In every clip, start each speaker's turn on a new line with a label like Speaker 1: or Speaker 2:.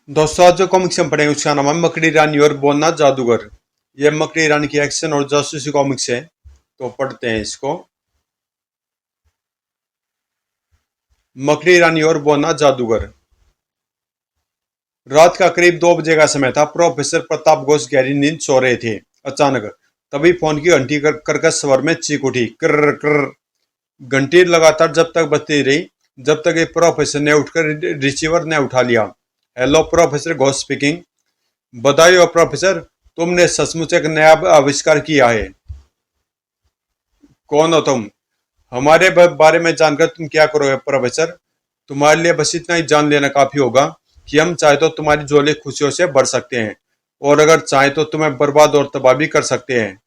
Speaker 1: दोस्तों आज जो कॉमिक्स हम पढ़ेंगे उसका नाम है मकड़ी रानी और बोना जादूगर। ये मकड़ी रानी की एक्शन और जासूसी कॉमिक्स है, तो पढ़ते हैं इसको। मकड़ी रानी और बोना जादूगर। रात का करीब 2 बजे का समय था। प्रोफेसर प्रताप घोष गहरी नींद सो रहे थे। अचानक तभी फोन की घंटी कर्कश स्वर में चीख उठी, कर कर। घंटी लगातार जब तक बजती रही जब तक एक प्रोफेसर ने उठकर रिसीवर ने उठा लिया। Hello professor Ghosh speaking. बधाई हो प्रोफेसर, तुमने सचमुच एक नया आविष्कार किया है। कौन हो तुम? हमारे बारे में जानकर तुम क्या करोगे प्रोफेसर? तुम्हारे लिए बस इतना ही जान लेना काफी होगा कि हम चाहे तो तुम्हारी झोली खुशियों से भर सकते हैं, और अगर चाहे तो तुम्हें बर्बाद और तबाह भी कर सकते हैं।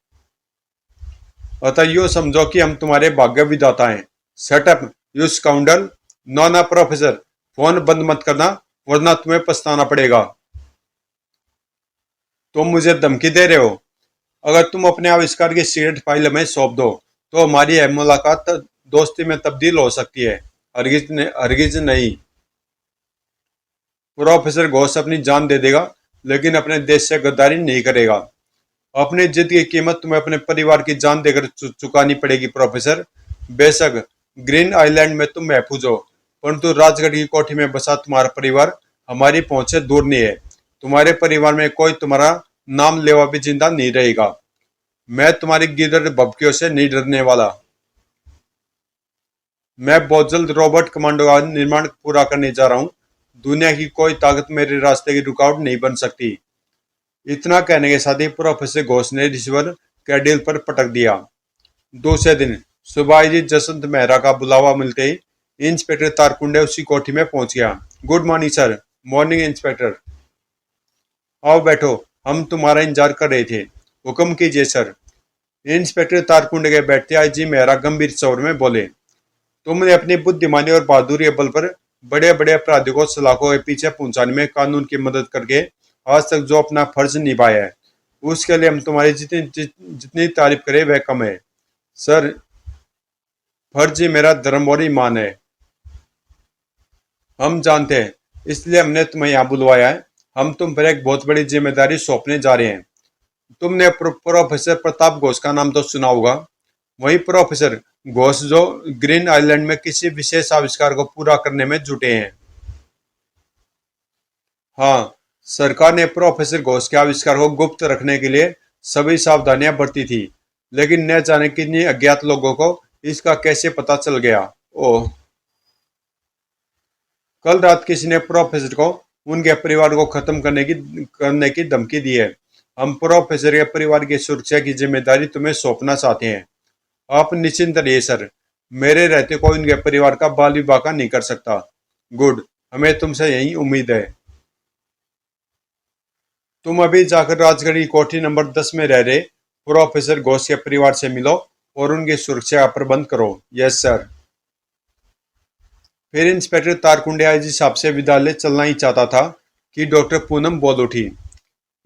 Speaker 1: अतः यूँ समझो कि हम तुम्हारे भाग्य विधाता हैं। Shut up you scoundrel. नो ना प्रोफेसर, फोन बंद मत करना वरना तुम्हें पछताना पड़ेगा। तुम मुझे धमकी दे रहे हो? अगर तुम अपने आविष्कार की सीक्रेट फाइल हमें सौंप दो तो हमारी यह मुलाकात दोस्ती में तब्दील हो सकती है। हरगिज नहीं। प्रोफेसर घोष अपनी जान दे देगा लेकिन अपने देश से गद्दारी नहीं करेगा। अपनी जिद की कीमत तुम्हें अपने परिवार की जान देकर चुकानी पड़ेगी प्रोफेसर। बेशक ग्रीन आइलैंड में तुम महफूज हो, परंतु राजगढ़ की कोठी में बसा तुम्हारा परिवार हमारी पहुंच से दूर नहीं है। तुम्हारे परिवार में कोई तुम्हारा नाम लेवा भी जिंदा नहीं रहेगा। मैं तुम्हारी गिदड़ भभकियों से नहीं डरने वाला। मैं बहुत जल्द रोबोट कमांडो का निर्माण पूरा करने जा रहा हूँ। दुनिया की कोई ताकत मेरे रास्ते की रुकावट नहीं बन सकती। इतना कहने के साथ ही प्रोफेसर घोष ने रिसीवर कैडिल पर पटक दिया। दूसरे दिन सुबह जी जसवंत मेहरा का बुलावा मिलते ही इंस्पेक्टर तारकुंडे उसी कोठी में पहुंच गया। Good morning sir. Morning inspector. आओ बैठो, हम तुम्हारा इंतजार कर रहे थे। हुक्म कीजिए सर। इंस्पेक्टर तारकुंडे के बैठते आईजी मेहरा गंभीर स्वर में बोले, तुमने अपनी बुद्धिमानी और बहादुरी के बल पर बड़े बड़े अपराधियों को सलाखों के पीछे पहुंचाने में कानून की मदद करके आज तक जो अपना फर्ज निभाया है, उसके लिए हम तुम्हारी जितनी तारीफ करें वह कम है। सर, फर्ज ही मेरा धर्म और ईमान है। हम जानते हैं, इसलिए हमने तुम्हें यहाँ बुलवाया है। हम तुम पर एक बहुत बड़ी जिम्मेदारी सौंपने जा रहे हैं। तुमने प्रोफेसर प्रताप घोष का नाम तो सुना होगा। वही प्रोफेसर घोष जो ग्रीन आइलैंड में किसी विशेष आविष्कार को पूरा करने में जुटे हैं। हाँ, सरकार ने प्रोफेसर घोष के आविष्कार को गुप्त रखने के लिए सभी सावधानियां बरती थी, लेकिन न जाने कितने अज्ञात लोगों को इसका कैसे पता चल गया। ओह, कल रात किसी ने प्रोफेसर को उनके परिवार को खत्म करने की धमकी दी है। हम प्रोफेसर के परिवार की सुरक्षा की जिम्मेदारी तुम्हें सौंपना चाहते हैं। आप निश्चिंत रहिए सर, मेरे रहते कोई उनके परिवार का बाल विवाह नहीं कर सकता। गुड, हमें तुमसे यही उम्मीद है। तुम अभी जाकर राजगढ़ की कोठी नंबर 10 में रह रहे प्रोफेसर घोष के परिवार से मिलो और उनकी सुरक्षा का प्रबंध करो। Yes sir. फिर इंस्पेक्टर तारकुंडे आईजी साहब से विद्यालय चलना ही चाहता था कि डॉक्टर पूनम बोल उठी,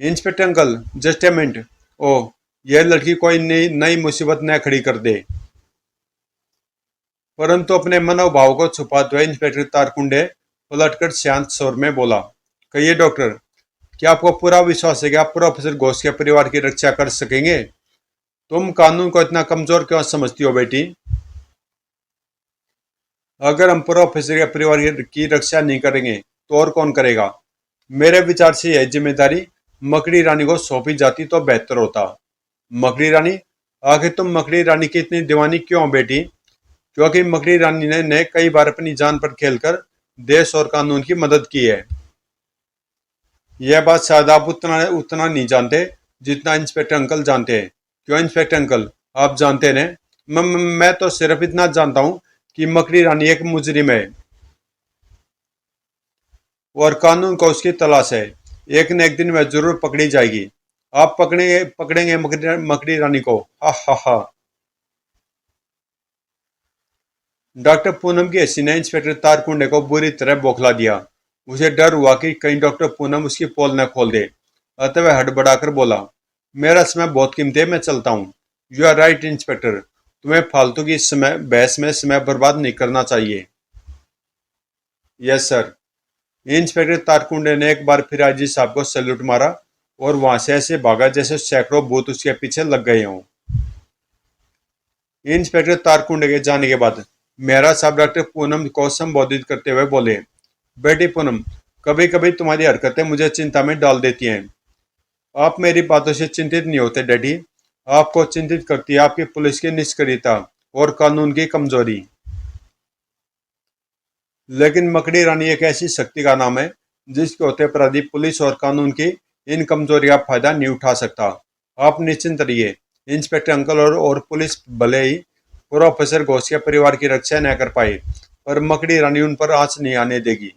Speaker 1: inspector uncle just a minute. Oh, यह लड़की कोई नई नई मुसीबत न खड़ी कर दे। परंतु अपने मनोभाव को छुपाते हुए इंस्पेक्टर तारकुंडे पलटकर शांत स्वर में बोला, कहिए डॉक्टर, क्या आपको पूरा विश्वास है कि आप प्रोफेसर घोष के परिवार की रक्षा कर सकेंगे? तुम कानून को इतना कमजोर क्यों समझती हो बेटी? अगर हम प्रोफेसर के परिवार की रक्षा नहीं करेंगे तो और कौन करेगा? मेरे विचार से यह जिम्मेदारी मकड़ी रानी को सौंपी जाती तो बेहतर होता। मकड़ी रानी? आखिर तुम मकड़ी रानी की इतनी दीवानी क्यों हो बेटी? क्योंकि मकड़ी रानी ने कई बार अपनी जान पर खेलकर देश और कानून की मदद की है। यह बात शायद आप उतना उतना नहीं जानते जितना इंस्पेक्टर अंकल जानते हैं। क्यों इंस्पेक्टर अंकल, आप जानते हैं? मैं तो सिर्फ इतना जानता हूँ कि मकड़ी रानी एक मुजरिम है और कानून को उसकी तलाश है। एक न एक दिन वह जरूर पकड़ी जाएगी। आप पकड़ेंगे पकड़ेंगे मकड़ी रानी को। हा हा हा। डॉक्टर पूनम की हंसी ने इंस्पेक्टर तारकुंडे को बुरी तरह बौखला दिया। उसे डर हुआ कि कहीं डॉक्टर पूनम उसकी पोल न खोल दे, अतः वह हड़बड़ाकर बोला, मेरा समय बहुत कीमती है, मैं चलता हूँ। यू आर राइट इंस्पेक्टर, तुम्हें फालतू की समय बहस में समय बर्बाद नहीं करना चाहिए। Yes sir. इंस्पेक्टर तारकुंडे ने एक बार फिर आईजी साहब को सैल्यूट मारा और वहां से ऐसे भागा जैसे सैकड़ों भूत उसके पीछे लग गए हों। इंस्पेक्टर तारकुंडे के जाने के बाद मेहरा साहब डॉक्टर पूनम को संबोधित करते हुए बोले, बेटी पूनम, कभी कभी तुम्हारी हरकतें मुझे चिंता में डाल देती हैं। आप मेरी बातों से चिंतित नहीं होते डैडी। आपको चिंतित करती है आपकी पुलिस की निष्क्रियता और कानून की कमजोरी। लेकिन मकड़ी रानी एक ऐसी शक्ति का नाम है जिसके होते अपराधी पुलिस और कानून की इन कमजोरी का फायदा नहीं उठा सकता। आप निश्चिंत रहिए। इंस्पेक्टर अंकल और पुलिस भले ही प्रोफेसर घोष के परिवार की रक्षा न कर पाए, पर मकड़ी रानी उन पर आंच नहीं आने देगी।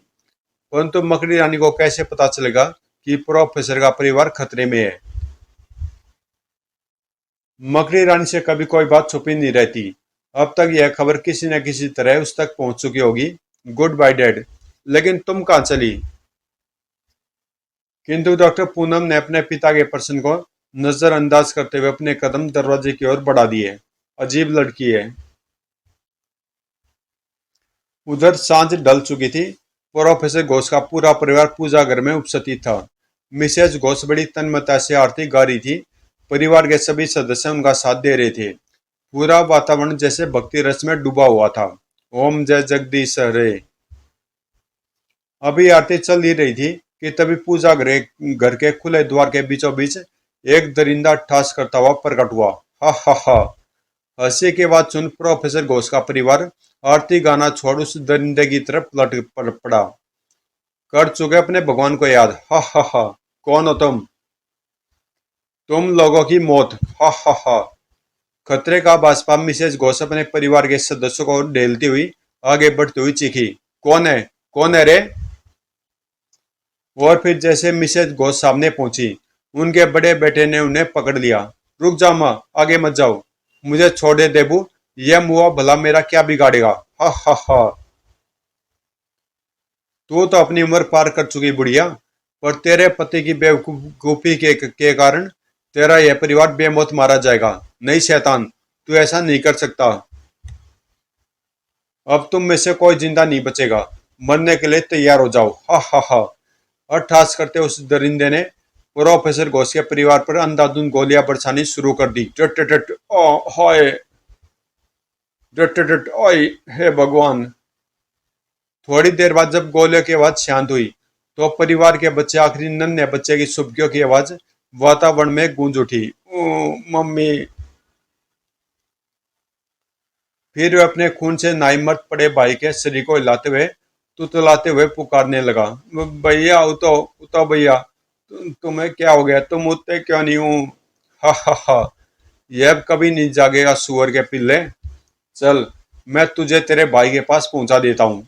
Speaker 1: परंतु मकड़ी रानी को कैसे पता चलेगा कि प्रोफेसर का परिवार खतरे में है? मकड़ी रानी से कभी कोई बात छुपी नहीं रहती। अब तक यह खबर किसी न किसी तरह उस तक पहुंच चुकी होगी। Goodbye dad. लेकिन तुम कहां चली? किंतु डॉक्टर पूनम ने अपने पिता के प्रश्न को नजरअंदाज करते हुए अपने कदम दरवाजे की ओर बढ़ा दिए। अजीब लड़की है। उधर सांझ ढल चुकी थी। प्रोफेसर घोष का पूरा परिवार पूजा घर में उपस्थित था। मिसेज घोष बड़ी तन्मयता से आरती गा रही थी। परिवार के सभी सदस्य उनका साथ दे रहे थे। पूरा वातावरण जैसे भक्ति रस में डूबा हुआ था। ओम जय जगदीश हरे। अभी आरती चल ही रही थी कि तभी पूजा घर के खुले द्वार के बीचों बीच एक दरिंदा ठास करता हुआ प्रकट हुआ। हा हा हा। हंसी के बाद सुन प्रोफेसर घोष का परिवार आरती गाना छोड़ उस दरिंदे की तरफ पड़ा। कर चुके अपने भगवान को याद। हा हा हा। कौन हो तुम? तुम लोगों की मौत। हा हा हा। खतरे का बाष्पा मिसेज घोष अपने परिवार के सदस्यों को ढेलती हुई आगे बढ़ती हुई चीखी। कौन है? कौन है रे? और फिर जैसे मिसेज घोष सामने पहुंची, उनके बड़े बेटे ने उन्हें पकड़ लिया। रुक जाओ माँ, आगे मत जाओ। मुझे छोड़ दे देबू। यह मुआ भला मेरा क्या बिगाड़ेगा? हा हा हा। तू तो अपनी उम्र पार कर चुकी बुढ़िया, पर तेरे पति की बेवकूफी के कारण तेरा यह परिवार बेमौत मारा जाएगा। नहीं शैतान, तू ऐसा नहीं कर सकता। अब तुम में से कोई जिंदा नहीं बचेगा। मरने के लिए तैयार हो जाओ। हा हा हा। और ठास करते उस दरिंदे ने प्रोफेसर घोष के परिवार पर अंधाधुंध गोलियां बरसानी शुरू कर दी। टट टट ओ हाय। टट टट ओए हे भगवान। थोड़ी देर बाद जब गोलियों की आवाज शांत हुई, तो परिवार के बच्चे, आखिरी नन्हे बच्चे की सुबकियों की आवाज वातावरण में गूंज उठी। ओ मम्मी। फिर वे अपने खून से नाइमर्द पड़े भाई के शरीर को हिलाते हुए तुतलाते हुए पुकारने लगा। भैया उतो, उतो भैया। तुम्हें क्या हो गया? तुम उठते क्यों नहीं हूँ? हा हा हा। यह अब कभी नहीं जागेगा सुअर के पिल्ले। चल, मैं तुझे तेरे भाई के पास पहुंचा देता हूँ।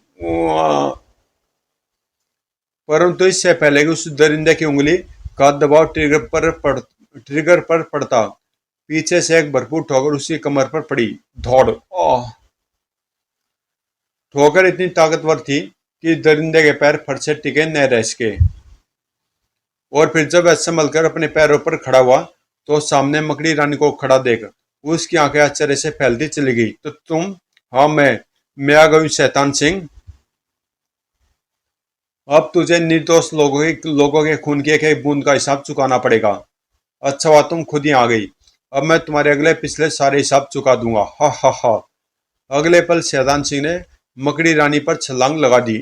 Speaker 1: परंतु इससे पहले कि उस दरिंदे की उंगली का दबाव ट्रिगर पर पड़ता, पीछे से एक भरपूर ठोकर उसकी कमर पर पड़ी। धौड़। ठोकर इतनी ताकतवर थी कि दरिंदे के पैर फट से टिके न रह सके। और फिर जब वह संभल कर अपने पैरों पर खड़ा हुआ, तो सामने मकड़ी रानी को खड़ा देख उसकी आंखें आश्चर्य से फैलती चली गई। तो तुम? हाँ मैं आ गई शैतान सिंह। अब तुझे निर्दोष लोगों के खून की एक एक बूंद का हिसाब चुकाना पड़ेगा। अच्छा हुआ तुम खुद ही आ गई। अब मैं तुम्हारे अगले पिछले सारे हिसाब चुका दूंगा। हा हा हा। अगले पल शैतान सिंह ने मकड़ी रानी पर छलांग लगा दी।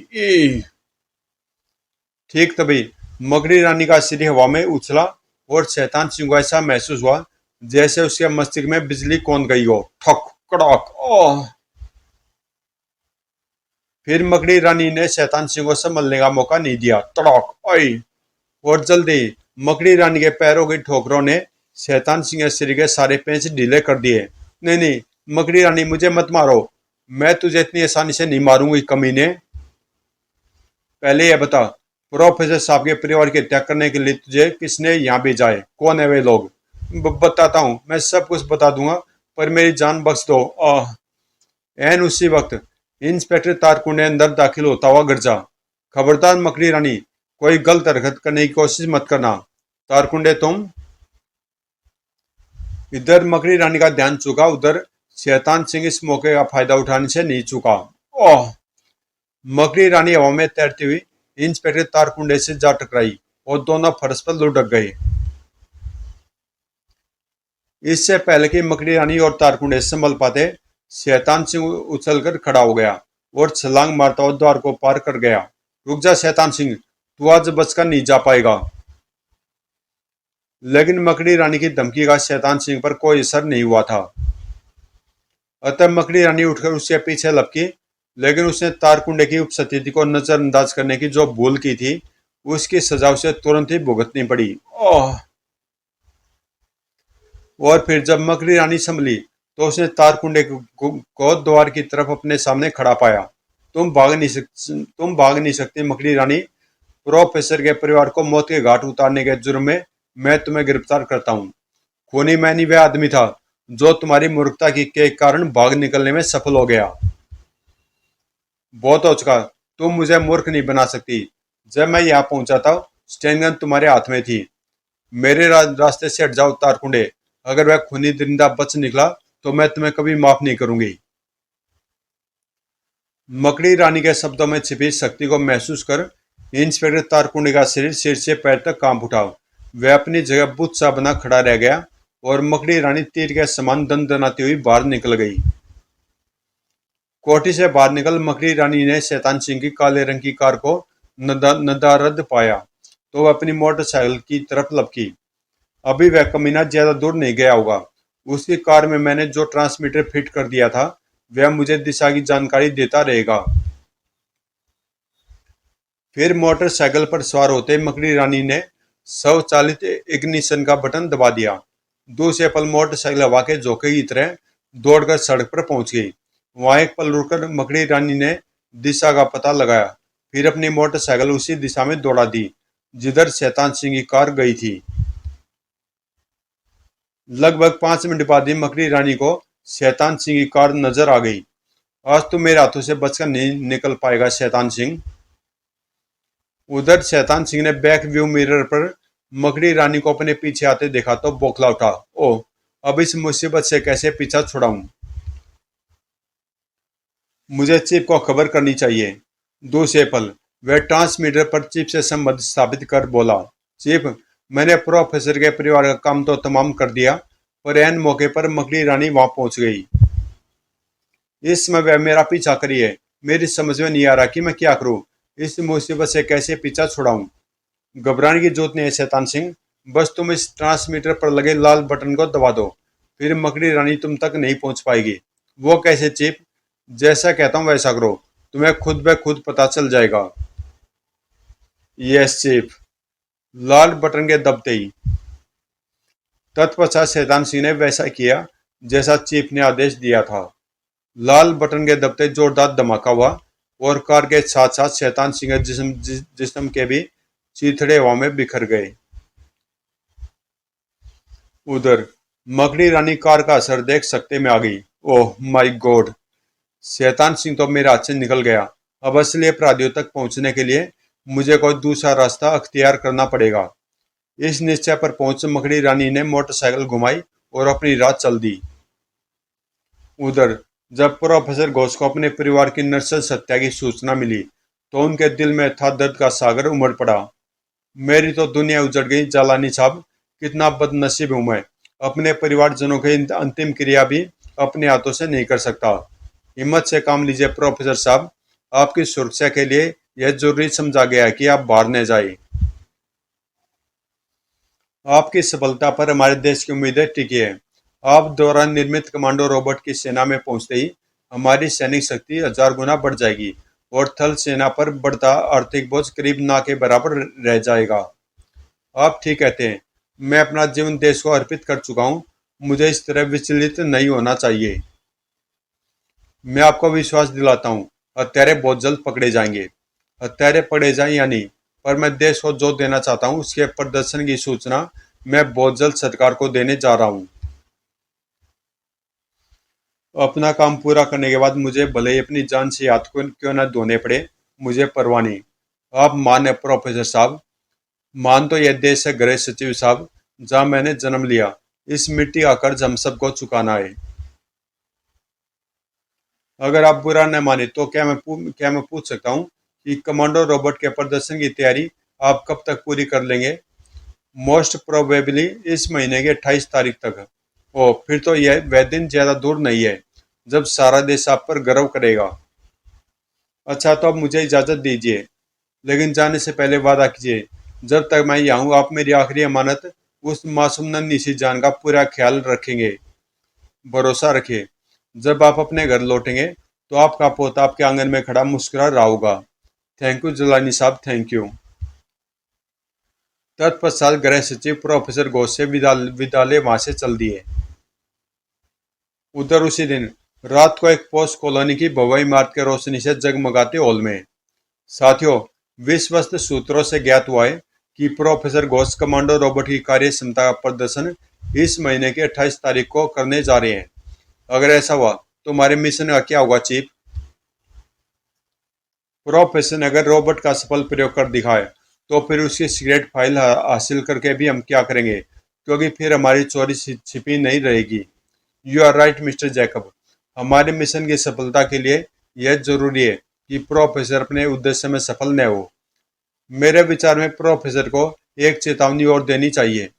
Speaker 1: ठीक तभी मकड़ी रानी का सिर हवा में उछला और शैतान सिंह को ऐसा महसूस हुआ जैसे उसके मस्तिष्क में बिजली कौंध गई हो। ठक कड़क। ओह। फिर मकड़ी रानी ने शैतान सिंह को संभलने का मौका नहीं दिया। तड़क आई। और जल्दी मकड़ी रानी के पैरों की ठोकरों ने शैतान सिंह के शरीर के सारे पेंच ढीले कर दिए। नहीं नहीं, मकड़ी रानी मुझे मत मारो। मैं तुझे इतनी आसानी से नहीं मारूंगी कमीने। पहले यह बता, प्रोफेसर साहब के परिवार की हत्या करने के लिए तुझे किसने यहाँ भेजा है? कौन है वे लोग? बताता हूँ, मैं सब कुछ बता दूंगा, पर मेरी जान बख्श दो। एन उसी वक्त इंस्पेक्टर तारकुंडे अंदर दाखिल होता हुआ गरजा। खबरदार मकड़ी रानी, कोई गलत हरकत करने की कोशिश मत करना। तारकुंडे तुम। इधर मकड़ी रानी का ध्यान चुका, उधर शैतान सिंह इस मौके का फायदा उठाने से नहीं चुका। ओह। मकड़ी रानी हवा में तैरती हुई इंस्पेक्टर तारकुंडे से जा टकराई और दोनों फर्श पर लुढ़क गए। इससे पहले कि मकड़ी रानी और तारकुंडे संभल पाते, शैतान सिंह उछलकर खड़ा हो गया और छलांग मारता हुआ द्वार को पार कर गया। रुक जा शैतान सिंह, तू आज बचकर नहीं जा पाएगा। लेकिन मकड़ी रानी की धमकी का शैतान सिंह पर कोई असर नहीं हुआ था। अतः मकड़ी रानी उठकर उसके पीछे लपकी, लेकिन उसने तारकुंडे की उपस्थिति को नजरअंदाज करने की जो भूल की थी, उसकी सजा उसे तुरंत ही भुगतनी पड़ी। ओह! और फिर जब मकड़ी रानी संभली तो उसने तारकुंडे को द्वार की तरफ अपने सामने खड़ा पाया। तुम भाग नहीं सकती मकड़ी रानी। प्रोफेसर के परिवार को मौत के घाट उतारने के जुर्म में मैं तुम्हें गिरफ्तार करता हूँ। खूनी मैनी वह आदमी था जो तुम्हारी मूर्खता के कारण भाग निकलने में सफल हो गया। बहुत हो चुका, तुम मुझे मूर्ख नहीं बना सकती। जब मैं यहाँ पहुंचा था, स्टेनगन तुम्हारे हाथ में थी। मेरे रास्ते से हट जाओ तारकुंडे। अगर वह खूनी दरिंदा बच निकला तो मैं तुम्हें कभी माफ नहीं करूंगी। मकड़ी रानी के शब्दों में छिपी शक्ति को महसूस कर इंस्पेक्टर तारकुंडे का शरीर सिर से पैर तक कांप उठा। वह अपनी जगह बुत सा बना खड़ा रह गया और मकड़ी रानी तीर के समान दंदनाती हुई बाहर निकल गई। कोठी से बाहर निकल मकड़ी रानी ने शैतान सिंह की काले रंग की कार को नदारद पाया तो वह अपनी मोटरसाइकिल की तरफ लपकी। अभी वह कमीना ज्यादा दूर नहीं गया होगा। उसकी कार में मैंने जो ट्रांसमीटर फिट कर दिया था, वह मुझे दिशा की जानकारी देता रहेगा। फिर मोटरसाइकिल पर सवार होते मकड़ी रानी ने स्वचालित इग्निशन का बटन दबा दिया। दूसरे पल मोटरसाइकिल हवा के झोंके की तरह दौड़कर सड़क पर पहुंच गई। वहां एक पल रुककर मकड़ी रानी ने दिशा का पता लगाया, फिर अपनी मोटरसाइकिल उसी दिशा में दौड़ा दी जिधर शैतान सिंह की कार गई थी। लगभग 5 मिनट बाद ही मकड़ी रानी को शैतान सिंह की कार नजर आ गई। आज तो मेरे हाथों से बचकर नहीं निकल पाएगा शैतान सिंह। उधर शैतान सिंह ने बैक व्यू मिरर पर मकड़ी रानी को अपने पीछे आते देखा तो बौखला उठा। ओह, अब इस मुसीबत से कैसे पीछा छुड़ाऊं? मुझे चिप को खबर करनी चाहिए। दूसरे पल वह ट्रांसमीटर पर चिप से संबंध स्थापित कर बोला, चिप, मैंने प्रोफेसर के परिवार का काम तो तमाम कर दिया, पर ऐन मौके पर मकड़ी रानी वहां पहुंच गई। इस समय वह मेरा पीछा करी है। मेरी समझ में नहीं आ रहा कि मैं क्या करूं। इस मुसीबत से कैसे पीछा छुड़ाऊं? घबराने की जरूरत नहीं है शैतान सिंह, बस तुम इस ट्रांसमीटर पर लगे लाल बटन को दबा दो, फिर मकड़ी रानी तुम तक नहीं पहुंच पाएगी। वो कैसे चिप? जैसा कहता हूं वैसा करो, तुम्हें खुद ब खुद पता चल जाएगा। Yes chip. लाल बटन के दबते ही तत्पश्चात शैतान सिंह ने वैसा किया जैसा चीफ ने आदेश दिया था। लाल बटन के दबते जोरदार धमाका हुआ और कार के साथ साथ शैतान सिंह के जिस्म के भी चीथड़े हवा में बिखर गए। उधर मकड़ी रानी कार का असर देख सकते में आ गई। Oh my God, Shaitan Singh तो मेरे हाथ से निकल गया। अब असली अपराधियों तक पहुंचने के लिए मुझे कोई दूसरा रास्ता अख्तियार करना पड़ेगा। इस निश्चय पर पहुंच मकड़ी रानी ने मोटरसाइकिल घुमाई और अपनी राह चल दी। उधर जब प्रोफेसर घोष को अपने परिवार की नर्सस हत्या की सूचना मिली तो उनके दिल में था दर्द का सागर उमड़ पड़ा। मेरी तो दुनिया उजड़ गई जालानी साहब, कितना बदनसीब हूं मैं। अपने परिवारजनों की अंतिम क्रिया भी अपने हाथों से नहीं कर सकता। हिम्मत से काम लीजिए प्रोफेसर साहब, आपकी सुरक्षा के लिए यह जरूरी समझा गया है कि आप बाहर न जाए। आपकी सफलता पर हमारे देश की उम्मीदें टिकी है। आप द्वारा निर्मित कमांडो रोबोट की सेना में पहुंचते ही हमारी सैनिक शक्ति 1000 गुना बढ़ जाएगी और थल सेना पर बढ़ता आर्थिक बोझ करीब ना के बराबर रह जाएगा। आप ठीक कहते हैं। मैं अपना जीवन देश को अर्पित कर चुका हूं। मुझे इस तरह विचलित नहीं होना चाहिए। मैं आपको विश्वास दिलाता हूं, हत्यारे बहुत जल्द पकड़े जाएंगे। हत्यारे पकड़े जाएं या नहीं, पर मैं देश को जो देना चाहता हूं उसके प्रदर्शन की सूचना मैं बहुत जल्द सरकार को देने जा रहा हूं। अपना काम पूरा करने के बाद मुझे भले ही अपनी जान से हाथ को क्यों न धोने पड़े, मुझे परवाह नहीं। आप मान है प्रोफेसर साहब, मान तो यह देश है गृह सचिव साहब जहां मैंने जन्म लिया। इस मिट्टी का कर्ज हम सबको चुकाना है। अगर आप बुरा न माने तो क्या मैं पूछ सकता हूँ कि कमांडो रोबोट के प्रदर्शन की तैयारी आप कब तक पूरी कर लेंगे? मोस्ट प्रोबेबली इस महीने की 28 तारीख तक। ओ, फिर तो यह वह दिन ज्यादा दूर नहीं है जब सारा देश आप पर गर्व करेगा। अच्छा, तो अब मुझे इजाजत दीजिए, लेकिन जाने से पहले वादा कीजिए, जब तक मैं यहाँ हूँ आप मेरी आखिरी अमानत उस मासूम नन्ही सी जान का पूरा ख्याल रखेंगे। भरोसा रखिए, जब आप अपने घर लौटेंगे तो आपका पोता आपके आंगन में खड़ा मुस्कुरा रहा होगा। थैंक यू जिलानी साहब, थैंक यू। तत्पश्चात गृह सचिव प्रोफेसर घोष से विद्यालय वहां से चल दिए। उधर उसी दिन रात को एक पोस्ट कॉलोनी की भव्य इमारत के रोशनी से जगमगाते हॉल में, साथियों, विश्वस्त सूत्रों से ज्ञात हुआ है कि प्रोफेसर घोष कमांडो रोबोट की कार्य क्षमता का प्रदर्शन इस महीने की 28 तारीख को करने जा रहे हैं। अगर ऐसा हुआ तो हमारे मिशन का क्या होगा चीफ? प्रोफेसर ने अगर रोबोट का सफल प्रयोग कर दिखाए तो फिर उसकी सीक्रेट फाइल हासिल करके भी हम क्या करेंगे, क्योंकि फिर हमारी चोरी छिपी नहीं रहेगी। You are right mister Jacob, हमारे मिशन की सफलता के लिए यह जरूरी है कि प्रोफेसर अपने उद्देश्य में सफल न हो। मेरे विचार में प्रोफेसर को एक चेतावनी और देनी चाहिए।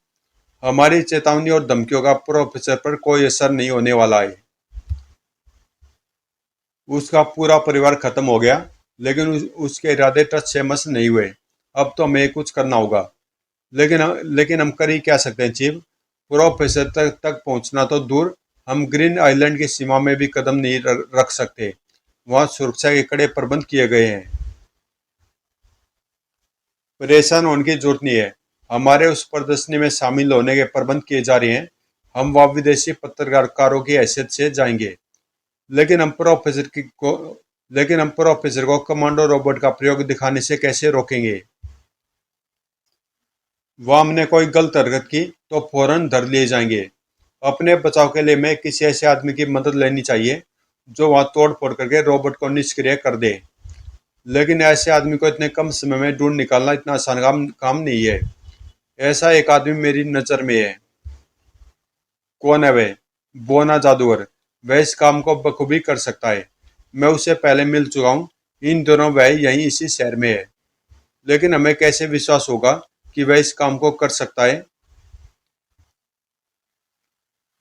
Speaker 1: हमारी चेतावनी और धमकियों का प्रोफेसर पर कोई असर नहीं होने वाला है। उसका पूरा परिवार खत्म हो गया, लेकिन उसके इरादे टच से मस नहीं हुए। अब तो हमें कुछ करना होगा। लेकिन हम कर ही क्या सकते हैं चीफ? प्रोफेसर तक पहुंचना तो दूर, हम ग्रीन आइलैंड की सीमा में भी कदम नहीं रख सकते। वहां सुरक्षा के कड़े प्रबंध किए गए हैं। परेशान होने की जरूरत नहीं है, हमारे उस प्रदर्शनी में शामिल होने के प्रबंध किए जा रहे हैं। हम वहाँ विदेशी पत्रकारों की हैसियत से जाएंगे, लेकिन हम प्रोफेसर की को लेकिन हम प्रोफेसर को कमांडो रोबोट का प्रयोग दिखाने से कैसे रोकेंगे? वह हमने कोई गलत हरकत की तो फौरन धर लिए जाएंगे। अपने बचाव के लिए मैं किसी ऐसे आदमी की मदद लेनी चाहिए जो वहां तोड़ फोड़ करके रोबोट को निष्क्रिय कर दे। लेकिन ऐसे आदमी को इतने कम समय में ढूंढ निकालना इतना आसान काम नहीं है। ऐसा एक आदमी मेरी नजर में है। कौन है वह? बोना जादूगर। वह इस काम को बखूबी कर सकता है। मैं उसे पहले मिल चुका हूँ। इन दोनों वह यहीं इसी शहर में है। लेकिन हमें कैसे विश्वास होगा कि वह इस काम को कर सकता है?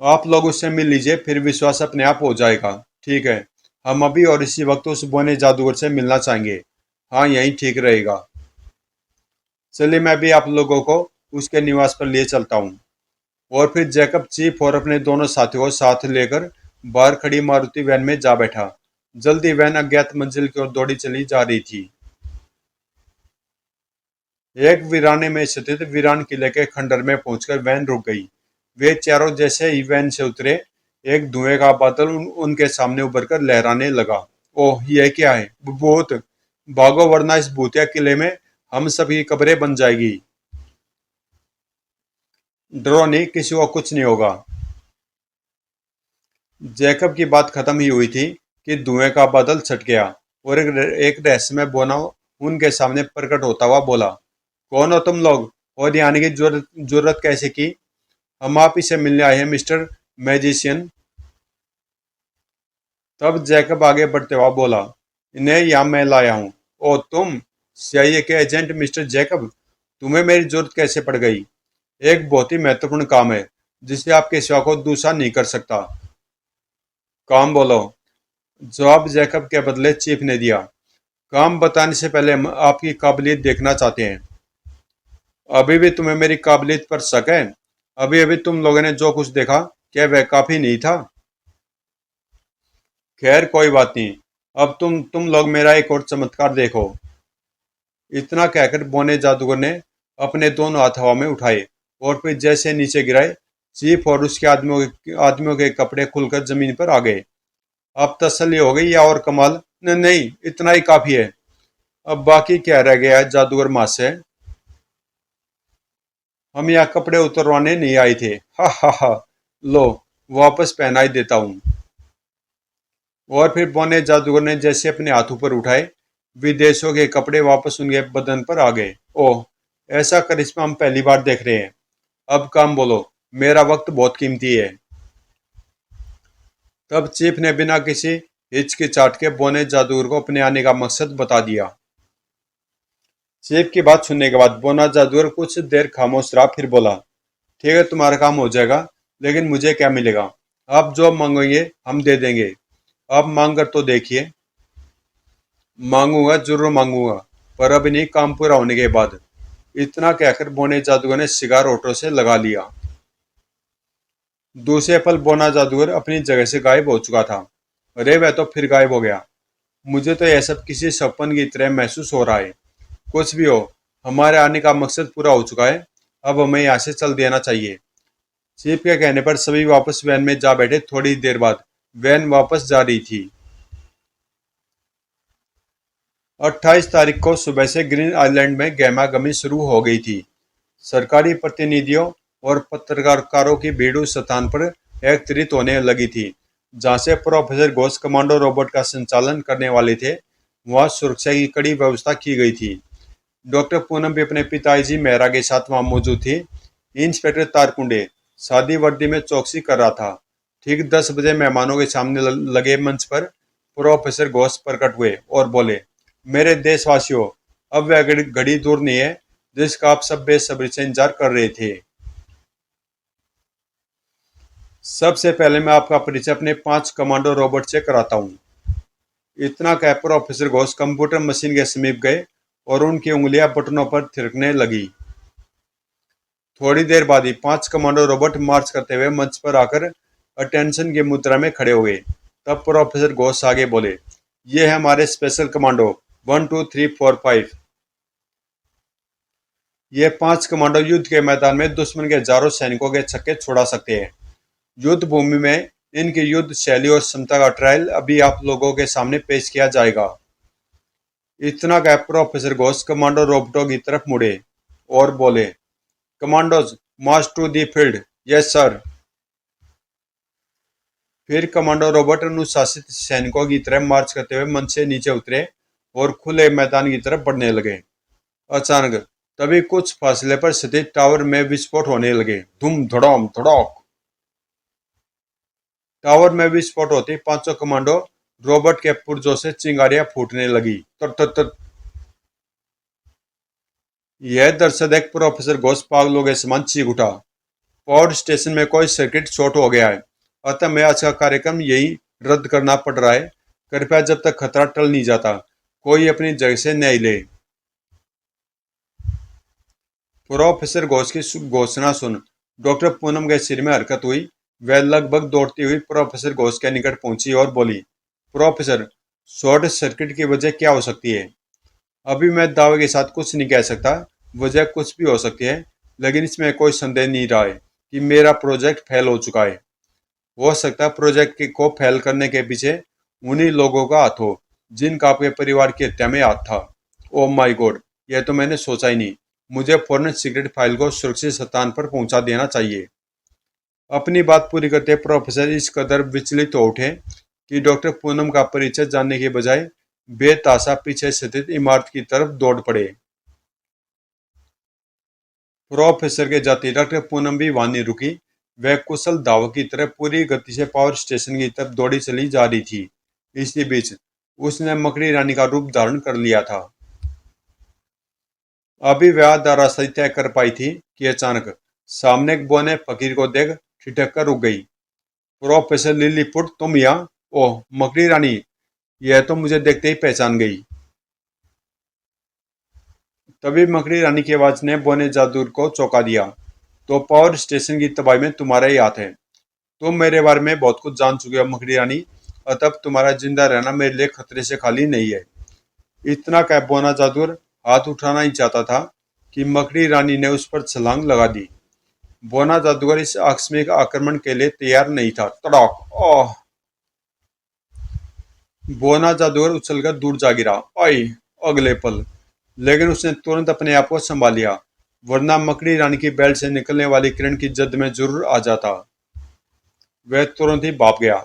Speaker 1: आप लोग उससे मिल लीजिए, फिर विश्वास अपने आप हो जाएगा। ठीक है, हम अभी और इसी वक्त उस बोने जादूगर से मिलना चाहेंगे। हाँ, यही ठीक रहेगा। चलिए, मैं भी आप लोगों को उसके निवास पर लिए चलता हूँ। और फिर जैकब चीफ और अपने दोनों साथियों को साथ लेकर बाहर खड़ी मारुति वैन में जा बैठा। जल्दी वैन अज्ञात मंजिल की ओर दौड़ी चली जा रही थी। एक वीराने में स्थित वीरान किले के खंडर में पहुंचकर वैन रुक गई। वे चारों जैसे ही वैन से उतरे, एक धुएं का बादल उनके सामने उभर कर लहराने लगा। ओह, यह क्या है? भूत! भागो, वरना इस भूतिया किले में हम सबकी कब्रें बन जाएगी। डरो नहीं, किसी को कुछ नहीं होगा। जैकब की बात खत्म ही हुई थी कि धुएं का बादल छट गया और एक रहस्यमय बोना उनके सामने प्रकट होता हुआ बोला, कौन हो तुम लोग और यहाँ आने की जरूरत कैसे की? हम आप ही से मिलने आए हैं मिस्टर मैजिशियन। तब जैकब आगे बढ़ते हुआ बोला, इन्हें यहाँ मैं लाया हूँ। ओ, तुम सीआईए के एजेंट मिस्टर जैकब, तुम्हें मेरी जरूरत कैसे पड़ गई? एक बहुत ही महत्वपूर्ण काम है जिसे आपके सिवा को दूसरा नहीं कर सकता। काम बोलो, जवाब जैकब के बदले चीफ ने दिया। काम बताने से पहले हम आपकी काबिलियत देखना चाहते हैं। अभी भी तुम्हें मेरी काबिलियत पर शक है? अभी अभी तुम लोगों ने जो कुछ देखा, क्या वह काफी नहीं था? खैर, कोई बात नहीं। अब तुम लोग मेरा एक और चमत्कार देखो। इतना कहकर बोने जादूगर ने अपने दोनों हाथ हवा में उठाए और फिर जैसे नीचे गिराए, चीफ और उसके आदमियों के कपड़े खुलकर जमीन पर आ गए। अब तसल्ली हो गई या और कमाल? नहीं, इतना ही काफी है। अब बाकी क्या रह गया है जादूगर माँ से? हम यहाँ कपड़े उतरवाने नहीं आए थे। हा हा हा। लो, वापस पहना ही देता हूँ। और फिर बौने जादूगर ने जैसे अपने हाथ ऊपर उठाए, विदेशों के कपड़े वापस उनके बदन पर आ गए। ओह, ऐसा करिश्मा हम पहली बार देख रहे हैं। अब काम बोलो, मेरा वक्त बहुत कीमती है। तब चीफ ने बिना किसी हिचकिचाहट के बौने जादूगर को अपने आने का मकसद बता दिया। सेब की बात सुनने के बाद बोना जादूगर कुछ देर खामोश रहा, फिर बोला, ठीक है, तुम्हारा काम हो जाएगा, लेकिन मुझे क्या मिलेगा? आप जो मांगोगे हम दे देंगे। आप मांग कर तो देखिए। मांगूंगा, जरूर मांगूंगा, पर अब नहीं, काम पूरा होने के बाद। इतना कहकर बोने जादूगर ने सिगार होठों से लगा लिया। दूसरे पल बोना जादूगर अपनी जगह से गायब हो चुका था। अरे वह तो फिर गायब हो गया। मुझे तो यह सब किसी सपन की तरह महसूस हो रहा है। कुछ भी हो, हमारे आने का मकसद पूरा हो चुका है। अब हमें यहाँ से चल देना चाहिए। चीफ के कहने पर सभी वापस वैन में जा बैठे। थोड़ी देर बाद वैन वापस जा रही थी। 28 तारीख को सुबह से ग्रीन आइलैंड में गहमागहमी शुरू हो गई थी। सरकारी प्रतिनिधियों और पत्रकारों की भीड़ उस स्थान पर एकत्रित होने लगी थी जहां से प्रोफेसर घोष कमांडो रोबोट का संचालन करने वाले थे। वहां सुरक्षा की कड़ी व्यवस्था की गई थी। डॉक्टर पूनम भी अपने पिताजी मेहरा के साथ वहां मौजूद थी। इंस्पेक्टर तारकुंडे सादी वर्दी में चौकसी कर रहा था। ठीक 10 बजे मेहमानों के सामने लगे मंच पर प्रोफेसर घोष प्रकट हुए और बोले, मेरे देशवासियों, अब वह घड़ी दूर नहीं है जिसका आप सब बेसब्री से इंतजार कर रहे थे। सबसे पहले मैं आपका परिचय अपने 5 कमांडो रोबोट से कराता हूँ। इतना कह प्रोफेसर घोष कंप्यूटर मशीन के समीप गए और उनकी उंगलियां बटनों पर थिरकने लगी। थोड़ी देर बाद ही 5 कमांडो रोबोट मार्च करते हुए मंच पर आकर अटेंशन की मुद्रा में खड़े हुए। तब प्रोफेसर घोष आगे बोले, ये है हमारे स्पेशल कमांडो 1 2 3 4 5। ये 5 कमांडो युद्ध के मैदान में दुश्मन के हजारों सैनिकों के छक्के छुड़ा सकते हैं। युद्ध भूमि में इनकी युद्ध शैली और क्षमता का ट्रायल अभी आप लोगों के सामने पेश किया जाएगा। इतना कह प्रोफेसर घोष कमांडो रोबोटों की तरफ मुड़े और बोले, commandos march to the field. Yes sir. फिर कमांडो रोबोट अनुशासित सैनिकों की तरह मार्च करते हुए मंच से नीचे उतरे और खुले मैदान की तरफ बढ़ने लगे। अचानक तभी कुछ फासले पर स्थित टावर में विस्फोट होने लगे। धूम धड़ाम धड़ाक। टावर में विस्फोट होते पांचों कमांडो रोबोट के पुर्जों से चिंगारियां फूटने लगी। तर तर तर। यह दृश्य देख प्रोफेसर घोष पागलों के समान चीख उठा। पावर स्टेशन में कोई सर्किट शॉर्ट हो गया है, अतः मैं आज का कार्यक्रम यही रद्द करना पड़ रहा है। कृपया जब तक खतरा टल नहीं जाता कोई अपनी जगह से नहीं ले। प्रोफेसर घोष की घोषणा सुन डॉक्टर पूनम के सिर में हरकत हुई। वह लगभग दौड़ती हुई प्रोफेसर घोष के निकट पहुंची और बोली, प्रोफेसर, शॉर्ट सर्किट की वजह क्या हो सकती है? अभी मैं दावे के साथ कुछ नहीं कह सकता। वजह कुछ भी हो सकती है, लेकिन इसमें कोई संदेह नहीं रहा है कि मेरा प्रोजेक्ट फेल हो चुका है। हो सकता है प्रोजेक्ट को फेल करने के पीछे उन्हीं लोगों का हाथ हो जिनका आपके परिवार की हत्या में हाथ था। ओ माय गॉड, यह तो मैंने सोचा ही नहीं। मुझे फौरन सीक्रेट फाइल को सुरक्षित स्थान पर पहुंचा देना चाहिए। अपनी बात पूरी करते प्रोफेसर इस कदर विचलित हो उठे कि डॉक्टर पूनम का परिचय जानने के बजाय बेताशा पीछे स्थित इमारत की तरफ दौड़ पड़े। प्रोफेसर के जाते डॉक्टर पूनम भी वहां नहीं रुकी। वह कुशल धावक की तरह पूरी गति से पावर स्टेशन की तरफ दौड़ी चली जा रही थी। इसी बीच उसने मकड़ी रानी का रूप धारण कर लिया था। अभी वह रास्ता तय कर पाई थी कि अचानक सामने एक बौने फकीर को देख ठिठक कर रुक गई। प्रोफेसर लिलीपुट, तुम यहाँ? ओह मकड़ी रानी, यह तो मुझे देखते ही पहचान गई। तभी मकड़ी रानी की आवाज ने बौने जादूगर को चौंका दिया। तो पावर स्टेशन की तबाही में तुम्हारा ही हाथ है। तुम मेरे बारे में बहुत कुछ जान चुके हो मकड़ी रानी, अतः तुम्हारा जिंदा रहना मेरे लिए खतरे से खाली नहीं है। इतना कह बौना जादूगर हाथ उठाना ही चाहता था कि मकड़ी रानी ने उस पर छलांग लगा दी। बौना जादूगर इस आकस्मिक आक्रमण के लिए तैयार नहीं था। तड़ाक! ओह! बौना जादूगर उछलकर दूर जा गिरा। आई! अगले पल लेकिन उसने तुरंत अपने आप को संभाल लिया, वरना मकड़ी रानी की बेल्ट से निकलने वाली किरण की जद में जरूर आ जाता। वह तुरंत ही भाप गया।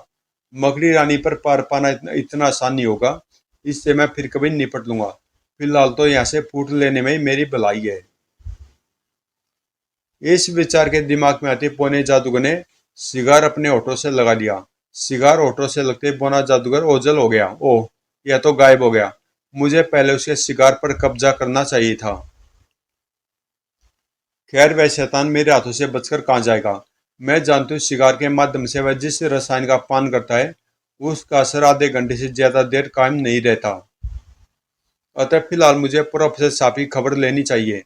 Speaker 1: मकड़ी रानी पर पार पाना इतना आसान नहीं होगा। इससे मैं फिर कभी निपट लूंगा। फिलहाल तो यहाँ से फूट लेने में ही मेरी भलाई है। इस विचार के दिमाग में आते पौने जादूगर ने सिगार अपने होठों से लगा लिया। सिगार होठों से लगते पौना जादूगर ओझल हो गया। ओह, यह तो गायब हो गया। मुझे पहले उसके शिकार पर कब्जा करना चाहिए था। खैर वह शैतान मेरे हाथों से बचकर कहाँ जाएगा। मैं जानती हूँ शिकार के माध्यम से वह जिस रसायन का पान करता है उसका असर आधे घंटे से ज्यादा देर कायम नहीं रहता। अतः फिलहाल मुझे प्रोफेसर साहब की खबर लेनी चाहिए।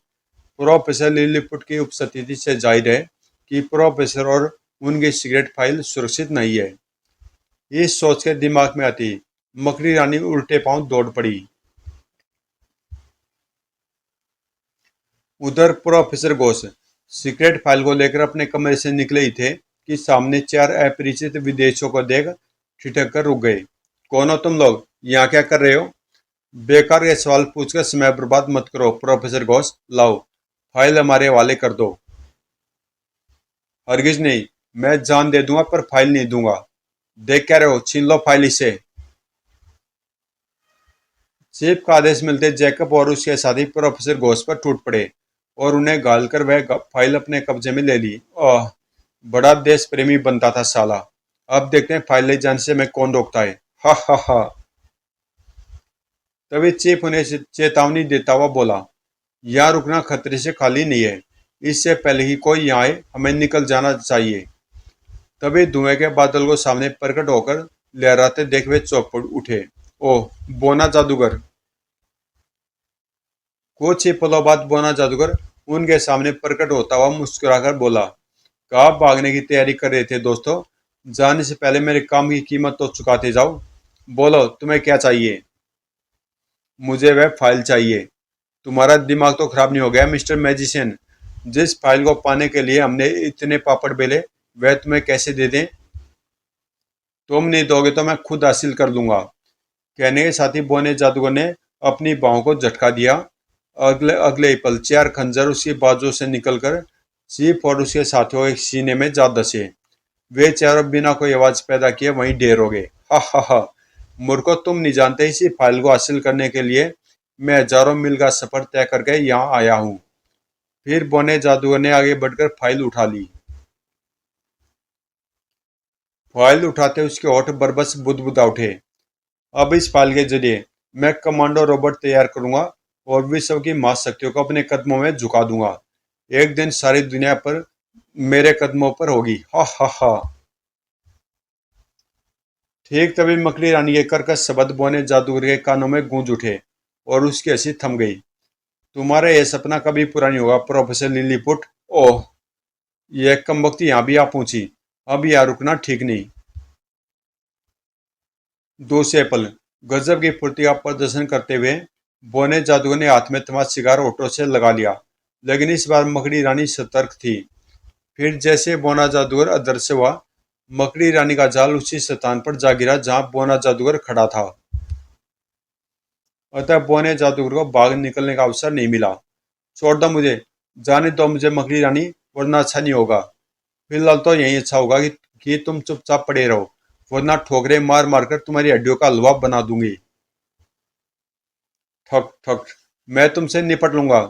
Speaker 1: प्रोफेसर लिलीपुट की उपस्थिति से जाहिर है कि प्रोफेसर और उनकी सिगरेट फाइल सुरक्षित नहीं है। इस सोच के दिमाग में आती मकड़ी रानी उल्टे पांव दौड़ पड़ी। उधर प्रोफेसर घोष सीक्रेट फाइल को लेकर अपने कमरे से निकले ही थे कि सामने चार अपरिचित विदेशियों को देख ठिठक कर रुक गए। कौन हो तुम लोग, यहाँ क्या कर रहे हो? बेकार के सवाल पूछकर समय बर्बाद मत करो प्रोफेसर घोष, लाओ फाइल हमारे हवाले कर दो। हरगिज नहीं, मैं जान दे दूंगा पर फाइल नहीं दूंगा। देख क्या रहे हो, छीन लो फाइल इसे। चीफ का आदेश मिलते जैकब और उसके साथी प्रोफेसर घोष पर टूट पड़े और उन्हें गालकर वह फाइल अपने कब्जे में ले ली। ओह, बड़ा देश प्रेमी बनता था साला। अब देखते हैं फाइल ले जाने से मैं कौन रोकता है। हा हा हा। तभी चीफ उन्हें चेतावनी देता हुआ बोला, यहाँ रुकना खतरे से खाली नहीं है। इससे पहले ही कोई यहाँ आए हमें निकल जाना चाहिए। तभी धुएं के बादल को सामने प्रकट होकर लहराते देख वे चौंक उठे। ओह, बोना जादूगर। कुछ ही पलों बाद बोना जादूगर उनके सामने प्रकट होता हुआ मुस्कुराकर बोला, कहाँ भागने की तैयारी कर रहे थे दोस्तों? जाने से पहले मेरे काम की कीमत तो चुकाते जाओ। बोलो तुम्हें क्या चाहिए? मुझे वह फाइल चाहिए। तुम्हारा दिमाग तो खराब नहीं हो गया मिस्टर मैजिशियन? जिस फाइल को पाने के लिए हमने इतने पापड़ बेले वह तुम्हें कैसे दे दें? तुम नहीं दोगे तो मैं खुद हासिल कर लूंगा। कहने के साथ ही बोने जादूगर ने अपनी बाहों को झटका दिया। अगले अगले ही पल चार खंजर उसकी बाजू से निकलकर चीफ और उसके साथियों के सीने में जा धंसे। वे चारों बिना कोई आवाज पैदा किए वहीं ढेर हो गए। हा हा हा। मूर्खो, तुम नहीं जानते इसी फाइल को हासिल करने के लिए मैं हजारों मील का सफर तय करके यहाँ आया हूँ। फिर बोने जादूगर ने आगे बढ़कर फाइल उठा ली। फाइल उठाते उसके होठ बरबस बुदबुदा उठे। अब इस फाइल के जरिए मैं कमांडो रोबोट तैयार करूंगा और विश्व की महाशक्तियों को अपने कदमों में झुका दूंगा। एक दिन सारी दुनिया पर मेरे कदमों पर होगी। हा हा हा। ठीक तभी मकड़ी रानी के कर्कश शब्द बोने जादूगर के कानों में गूंज उठे और उसकी हंसी थम गई। तुम्हारा यह सपना कभी पूरा नहीं होगा प्रोफेसर लिलीपुट। ओह, यह कमबख्ती यहाँ भी आ पहुंची। अब यहाँ रुकना ठीक नहीं। दूसरे पल गजब की फुर्ती का प्रदर्शन करते हुए बोने जादूगर ने हाथ में तमाचा शिकार ऑटो से लगा लिया। लेकिन इस बार मकड़ी रानी सतर्क थी। फिर जैसे बोना जादूगर अदृश्य हुआ, मकड़ी रानी का जाल उसी स्थान पर जा गिरा जहां बोना जादूगर खड़ा था। अतः बोने जादूगर को भाग निकलने का अवसर नहीं मिला। छोड़ दो मुझे, जाने दो मुझे मकड़ी रानी, वरना अच्छा नहीं होगा। फिलहाल तो यही अच्छा होगा कि तुम चुपचाप पड़े रहो, वरना ठोकरे मार मार कर तुम्हारी हड्डियों का हलवा बना दूंगी। ठक ठक। मैं तुमसे निपट लूंगा।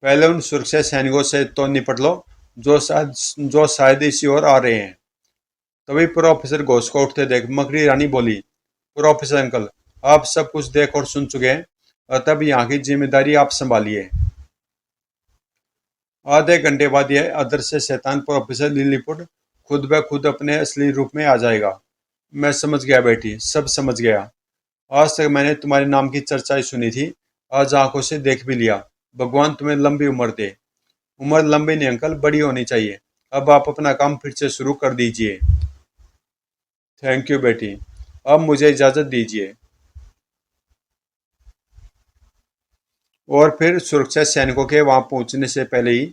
Speaker 1: पहले उन सुरक्षा सैनिकों से तो निपट लो जो शायद इसी ओर आ रहे हैं। तभी प्रोफेसर घोष को उठते देख मकड़ी रानी बोली, प्रोफेसर अंकल, आप सब कुछ देख और सुन चुके हैं, तब यहाँ की जिम्मेदारी आप संभालिए। आधे घंटे बाद यह अदृश्य शैतान प्रोफेसर लिलीपुट खुद ब खुद अपने असली रूप में आ जाएगा। मैं समझ गया बेटी, सब समझ गया। आज तक मैंने तुम्हारे नाम की चर्चा ही सुनी थी, आज आंखों से देख भी लिया। भगवान तुम्हें लंबी उम्र दे। उम्र लंबी नहीं अंकल, बड़ी होनी चाहिए। अब आप अपना काम फिर से शुरू कर दीजिए। थैंक यू बेटी, अब मुझे इजाजत दीजिए। और फिर सुरक्षा सैनिकों के वहां पहुंचने से पहले ही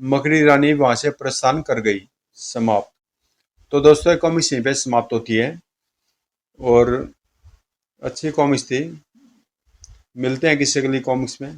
Speaker 1: मकड़ी रानी वहां से प्रस्थान कर गई। समाप्त। तो दोस्तों ये कॉमिक्स यहीं पे समाप्त होती है और अच्छी कॉमिक्स थी। मिलते हैं किसी अगली कॉमिक्स में।